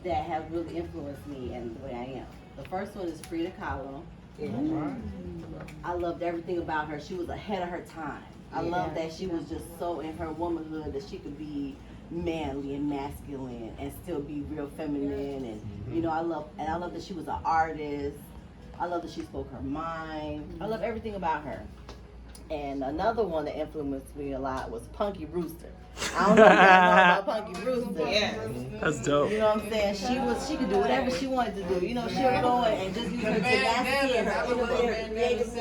that have really influenced me and the way I am. The first one is Frida Kahlo. I loved everything about her. She was ahead of her time. I love that she was just so in her womanhood that she could be manly and masculine and still be real feminine. And I love that she was an artist. I love that she spoke her mind. I love everything about her. And another one that influenced me a lot was Punky Brewster. I don't know if y'all know about Punky Brewster. Yeah. That's dope. You know what I'm saying? She could do whatever she wanted to do. She'll go and just use her tenacity and her creativeness.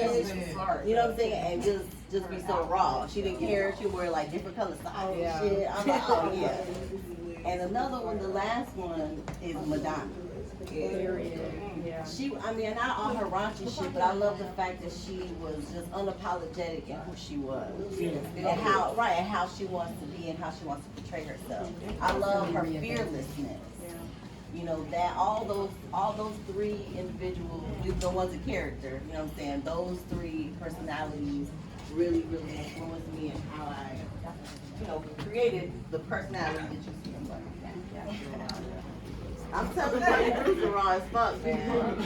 You know what I'm saying? And just be so raw. She didn't care. She would wear like different color socks and shit. I'm like, oh yeah. And another one, the last one is Madonna. Not all her raunchy shit, but I love the fact that she was just unapologetic in who she was, and how she wants to be and how she wants to portray herself. I love her fearlessness. That all those three individuals, the ones of character. You know what I'm saying? Those three personalities really, really influenced me in how I, created the personality that you see in Black. I'm telling you, Bruce are raw as fuck, man.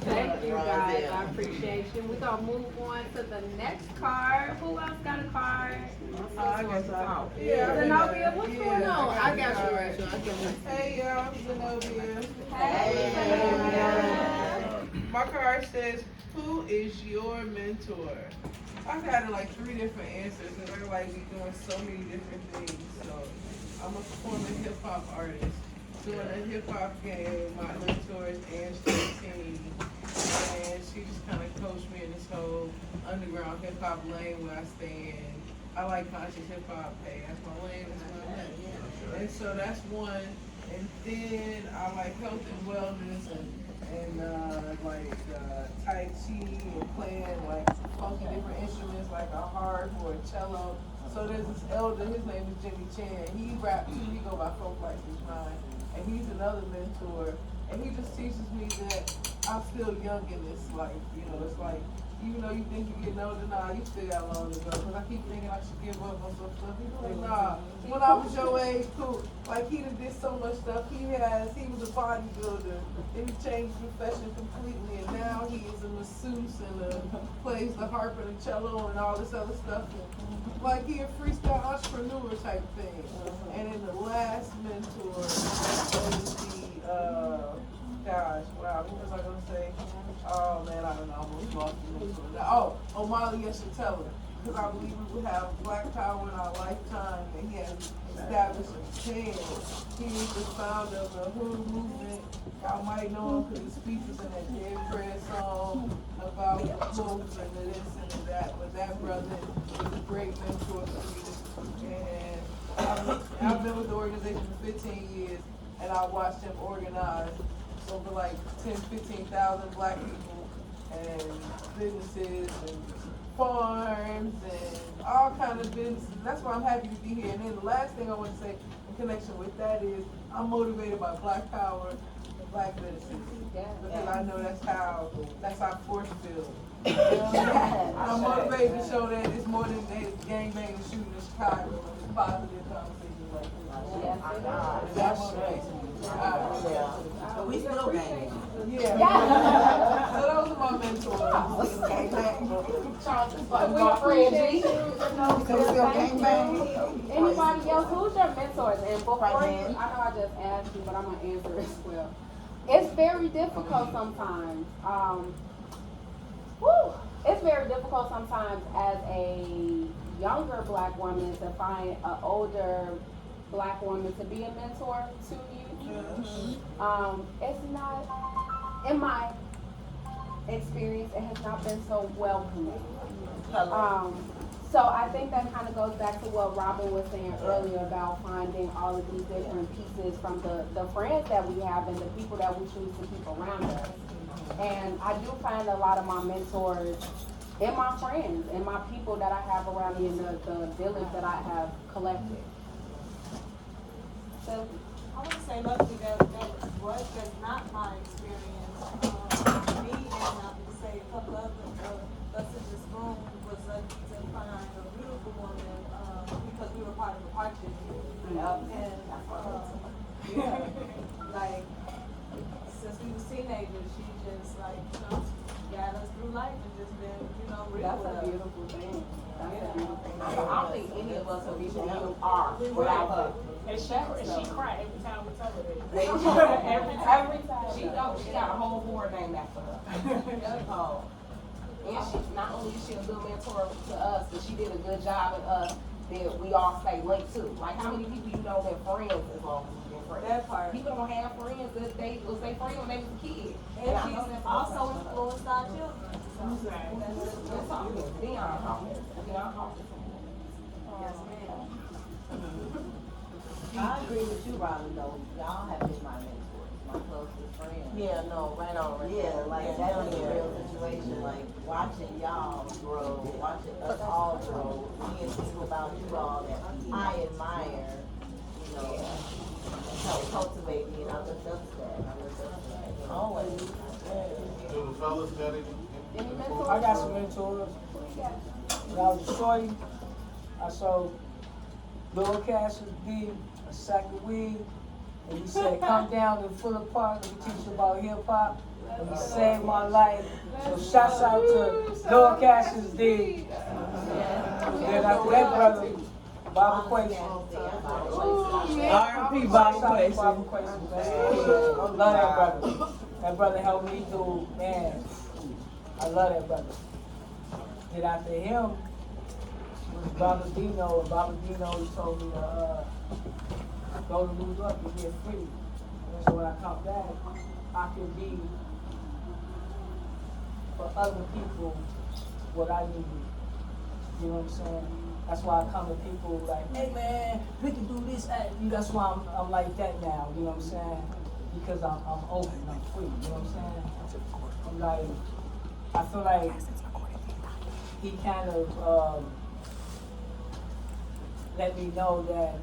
Thank you guys. I appreciate you. We're going to move on to the next card. Who else got a card? I guess so. Zenobia, what's going on? I got you, Rachel. Hey, y'all. Zenobia. Hey, Zenobia. My card says, who is your mentor? I've had like 3 different answers, and they're like doing so many different things. So I'm a performing hip-hop artist. Doing a hip-hop game, my mentor is Ange, and she just kind of coached me in this whole underground hip-hop lane where I stay in. I like conscious hip-hop. Hey, that's my lane, that's my lane. And so that's one. And then I like health and wellness and Tai Chi and playing like funky different instruments like a harp or a cello. So there's this elder, his name is Jimmy Chan. He raps too, he go by Folk Like His Mind. And he's another mentor, and he just teaches me that I'm still young in this life. It's like, even though you think you're getting older, nah, you still got long to go. Because I keep thinking I should give up on some stuff. He's like, nah, when I was your age, cool. Like, he done did so much stuff. He was a bodybuilder, and he changed profession completely, and now he is a masseuse and plays the harp and the cello and all this other stuff. Like, he a freestyle entrepreneur type thing. And then the last mentor is what was I going to say? Oh, man, I don't know. I almost lost the mentor. Oh, Omali Yeshitela. Because I believe we would have Black Power in our lifetime, and he has established a stand. He is the founder of the Hood movement. Y'all might know him because his speech was in that Dead Fred song about the hoods and the this and the that. But that brother is a great mentor for me. And I've been with the organization for 15 years, and I watched him organize over like 10, 15,000 Black people and businesses and farms and all kinds of businesses. That's why I'm happy to be here. And then the last thing I want to say in connection with that is I'm motivated by Black Power and Black medicine. Because I know that's our force field. I'm motivated to show that it's more than gangbang and shooting in Chicago. It's positive conversations like this. That motivates me. But we still gang. Yeah. So those are my mentors. We appreciate you. Anybody else? Who's your mentors? And before I know I just asked you, but I'm going to answer as well. It's very difficult sometimes. It's very difficult sometimes as a younger Black woman to find an older Black woman to be a mentor to you. It's not, in my experience, it has not been so welcoming. So I think that kind of goes back to what Robin was saying earlier about finding all of these different pieces from the friends that we have and the people that we choose to keep around us. And I do find a lot of my mentors in my friends and my people that I have around me in the village that I have collected. So I want to say luckily that's not my experience. Me and I would say a couple of us in this room was lucky to find a beautiful woman because we were part of the partnership. And like And she cry every time we tell her that. Every time. She got a whole board named after her. And she, not only is she a good mentor to us, but she did a good job at us that we all stay linked to. Like how many people you know been friends as long as you've been friends? That part. People don't have friends that they was their friend when they was a kid. And I she's know that's also influenced our children. That's Hawkins. Deion Hawkins. Deion Hawkins. Yes, ma'am. I agree with you, Robin, though. Y'all have been my mentors, my closest friends. Yeah, no, right on. Yeah, like that's a real situation. Like watching y'all grow, watching us all grow, seeing things about you all that I admire, you know, help cultivate me, and I look up to that. I look up to that. Always. Do the fellas got any mentors? I got some mentors. When I was a shorty, I saw Lil Cassius B, a sack of weed, and he said, come down to Fuller Park and we teach you about hip hop. And he saved my life. So shouts out to Lil Cassius D. Then after that, brother, Bobby Quason. R.I.P. Bobby Quason. Bobby Quason, man. I love that brother. That brother helped me through, man. I love that brother. Then after him was Baba Dino, and Baba Dino told me to go to New York and get free. And so when I come back, I can be for other people what I need. You know what I'm saying? That's why I come to people like, hey man, we can do this. That's why I'm like that now. You know what I'm saying? Because I'm open, I'm free. You know what I'm saying? I'm like, I feel like he kind of let me know that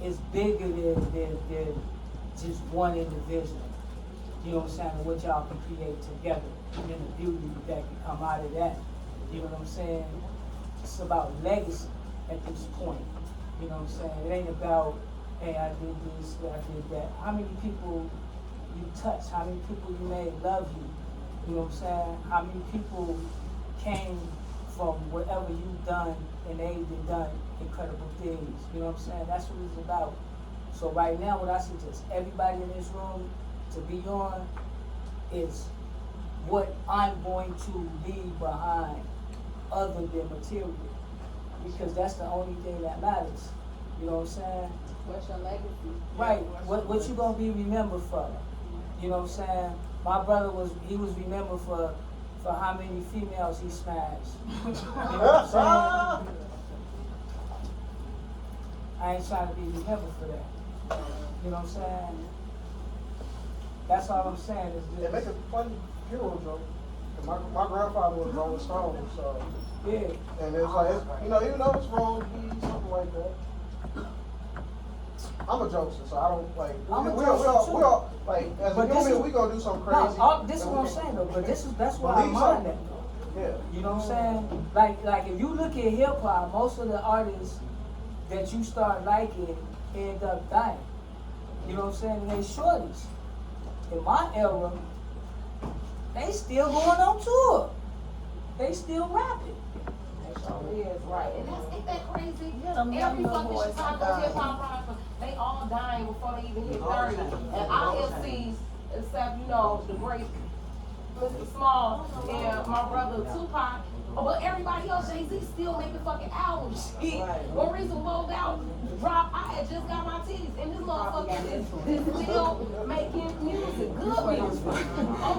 it's bigger than just one individual. You know what I'm saying? And what y'all can create together, and then the beauty that can come out of that. You know what I'm saying? It's about legacy at this point. You know what I'm saying? It ain't about, hey, I did this, I did that. How many people you touch? How many people you made love you? You know what I'm saying? How many people came from whatever you've done and they've done incredible things? You know what I'm saying? That's what it's about. So right now, what I suggest everybody in this room to be on is what I'm going to leave behind other than material. Because that's the only thing that matters. You know what I'm saying? What's your legacy? Right. What you gonna be remembered for? You know what I'm saying? My brother was remembered for how many females he smashed. You know what I'm saying? I ain't trying to be remembered for that. You know what I'm saying? That's all I'm saying is They make this. a funny hero joke. My grandfather was Rolling Stone, so Yeah. and it's like you know, even though it's wrong, something like that. I'm a jokester, so I don't like. I'm a we jokester, all like as But a this human, is- we gonna do something No, crazy. this is and what I'm we can saying though, but that's why I believe mind something. that though. Yeah. You know what I'm saying? Like if you look at hip hop, most of the artists that you start liking end up dying. You know what I'm saying? And they shorties. In my era, they still going on tour. They still rapping. Is right, and that's ain't that crazy? Yeah, them young Every little fucking boys Chicago dying. hip hop rappers, they all dying before they even hit 30. And IFCs, except the great Mr. Small and my brother Tupac, but everybody else, Jay-Z still making fucking albums. Shit. One reason Wold Out dropped, I had just got my titties, and this motherfucker is still making music, good music.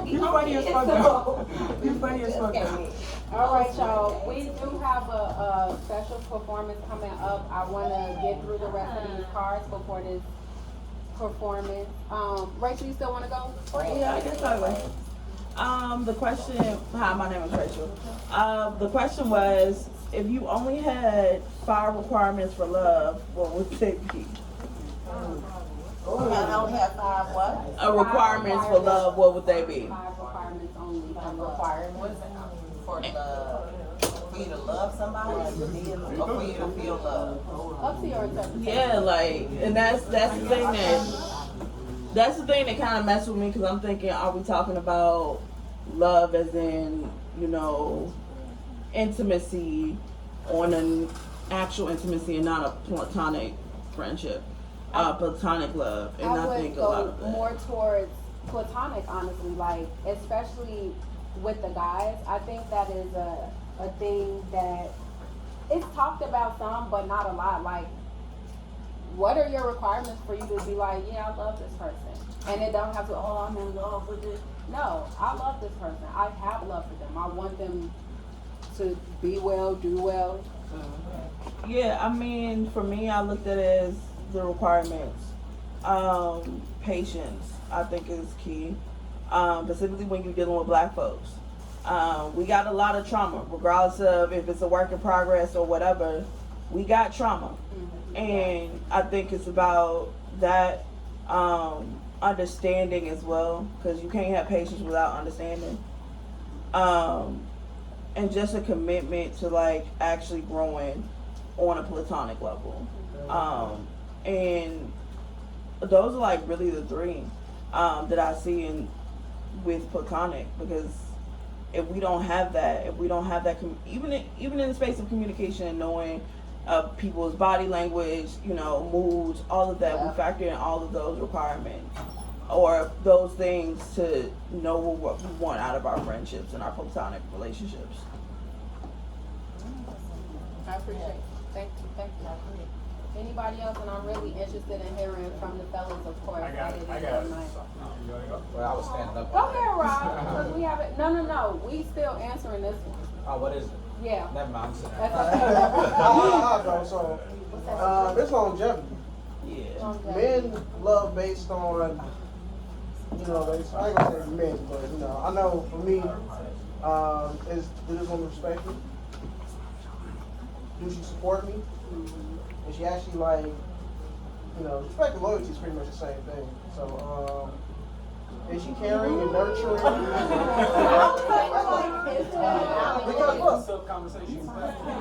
You funny as fuck. Though. You funny as fuck. Though. All right, y'all. We do have a special performance coming up. I want to get through the rest of these cards before this performance. Rachel, you still want to go? Yeah, I guess I will. The question, hi, my name is Rachel. The question was, if you only had 5 requirements for love, what would they be? I only have 5 what? Requirements for love, what would they be? 5 requirements only for love. Requirements for love. For you to love somebody or for you to feel love? Up to your interpretation. Yeah, like, and that's the thing that kind of messes with me, because I'm thinking, are we talking about love as in, intimacy on an actual intimacy and not a platonic friendship, platonic love, and I I would think a lot go of more that. towards platonic, honestly, like, especially with the guys. I think that is a thing that it's talked about some, but not a lot. Like, what are your requirements for you to be like, yeah, I love this person? And it don't have to, oh, I'm in love with it. No, I love this person. I have love for them. I want them to be well, do well. Yeah, I mean, for me, I looked at it as the requirements. Patience, I think, is key. Specifically when you're dealing with black folks. We got a lot of trauma, regardless of if it's a work in progress or whatever. We got trauma. And I think it's about that understanding as well, because you can't have patience without understanding. And just a commitment to like actually growing on a platonic level. And those are like really the three that I see in with platonic, because if we don't have that, even in the space of communication and knowing people's body language, moods, all of that, we factor in all of those requirements or those things to know what we want out of our friendships and our platonic relationships. I appreciate it. Thank you. Anybody else? And I'm really interested in hearing from the fellas, of course. I got it. Well, I was standing up. Go ahead, Rob, because we have it. No. We still answering this one. Oh, what is it? Yeah. Never mind. I'm sitting That's down. okay. I'll go. So, it's longevity. Yeah. Men love based on, I ain't gonna say men, but I know for me, is does this woman respect me? Do she support me? And she actually respect and loyalty is pretty much the same thing. So, is she caring and nurturing?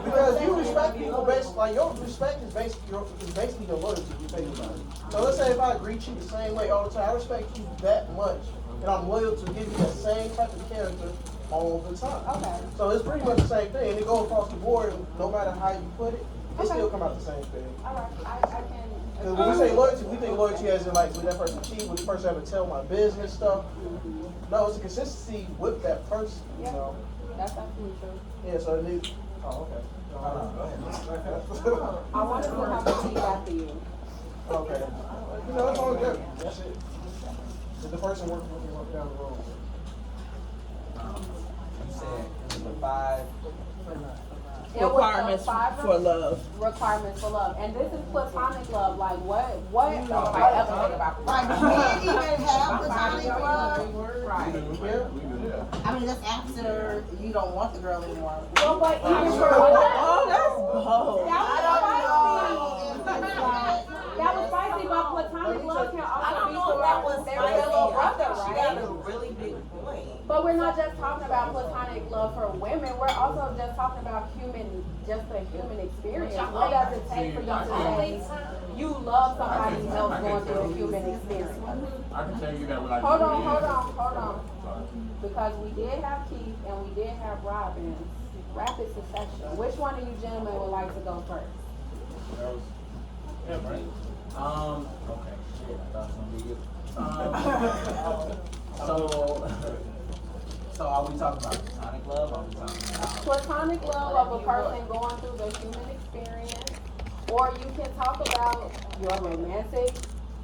Because you respect people based, your respect is basically your loyalty, if you think about it. So let's say if I greet you the same way all the time, I respect you that much, and I'm loyal to give you the same type of character all the time. Okay. So it's pretty much the same thing, and it goes across the board, no matter how you put it, it still come out the same thing. All right. I can. Because when we say loyalty, we think loyalty as in would that person cheat, would the person ever tell my business stuff? No, it's a consistency with that person, Yeah. That's absolutely true. Yeah, so it needs, oh, okay. I want to know how to feed after you. Okay. It's all good. That's it. If the person working with me down the road. You said it was a 5. It was Requirements a 5 for love. Requirements for love, and this is platonic love. Like what ever think about Like, we didn't even have platonic love. Right. Yeah. I mean, that's after you don't want the girl anymore. Well, but even for Oh, that's bold. that was spicy, but platonic love can I also don't be know if that was for their little brother, She got right? a really big point. But we're not just talking about platonic love for women. We're also just talking about the human experience. What does it take for you to say you love somebody else going through a human experience? I can tell you that when I Hold on. Because we did have Keith and we did have Robin. Rapid succession. Which one of you gentlemen would like to go first? Yeah, right. Okay. Shit, I thought it was gonna be you. So are we talking about platonic love? Or are we talking about Platonic love of a person going through the human experience, or you can talk about your romantic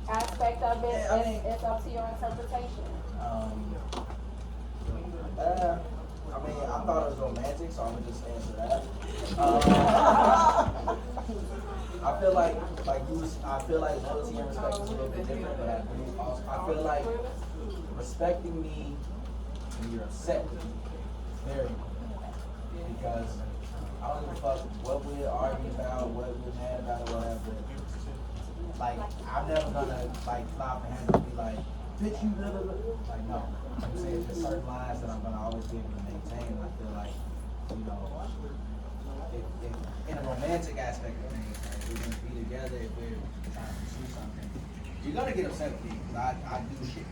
aspect of it. It's up to your interpretation. I thought it was romantic, so I'm gonna just answer that. I feel like loyalty and respect is a little bit different, but I feel like respecting me when you're upset with me is very important. Because I don't give a fuck what we're arguing about, what we're mad about, or whatever. Like, I'm never gonna clap and be like, bitch, you blah, blah, blah. Like, no. I'm saying there's certain lines that I'm gonna always be able to maintain. And I feel like, if in a romantic aspect of things, like we're gonna be together if we're trying to pursue something. you're gonna get upset with me because I do shit.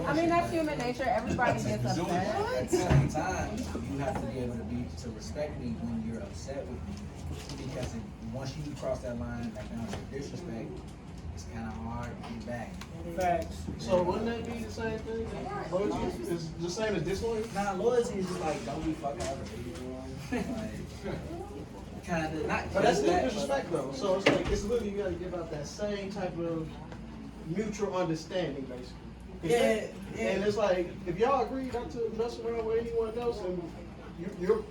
I mean, that's human nature. Everybody gets At upset. the same time, you have to be able to respect me when you're upset with me, because once you cross that line back down to disrespect, it's kind of hard to get back. Facts. So wouldn't that be the same thing? Loyalty is the same as disloyalty? Nah, loyalty is just like, don't be fucking other people. Like, kind of not. But that's just still that, disrespect though. So it's like, it's literally, you gotta give out that same type of mutual understanding, basically. Yeah. And it's like, if y'all agree not to mess around with anyone else, and you're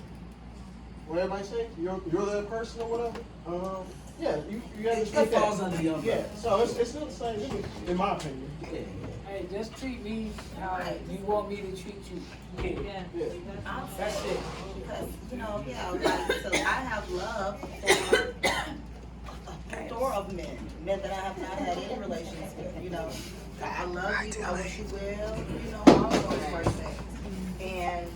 what everybody say, you're that person or whatever. Yeah, you gotta respect It falls that. under the umbrella. Yeah, so it's still the same thing, in my opinion. Hey, just treat me how you want me to treat you. Yeah. Yeah. That's it. Because, you know, yeah, like, so I have love for a plethora of men that I have not had any relations with, you know. I love you, I wish you well, you know, all of those first things. And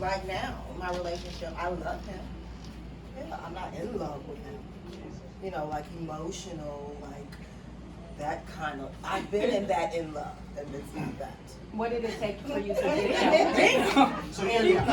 right now, my relationship, I love him. Yeah, I'm not in love with him. You know, like emotional, like that kind of, I've been in that in love, and it's not that. What did it take for you to get it? So yeah,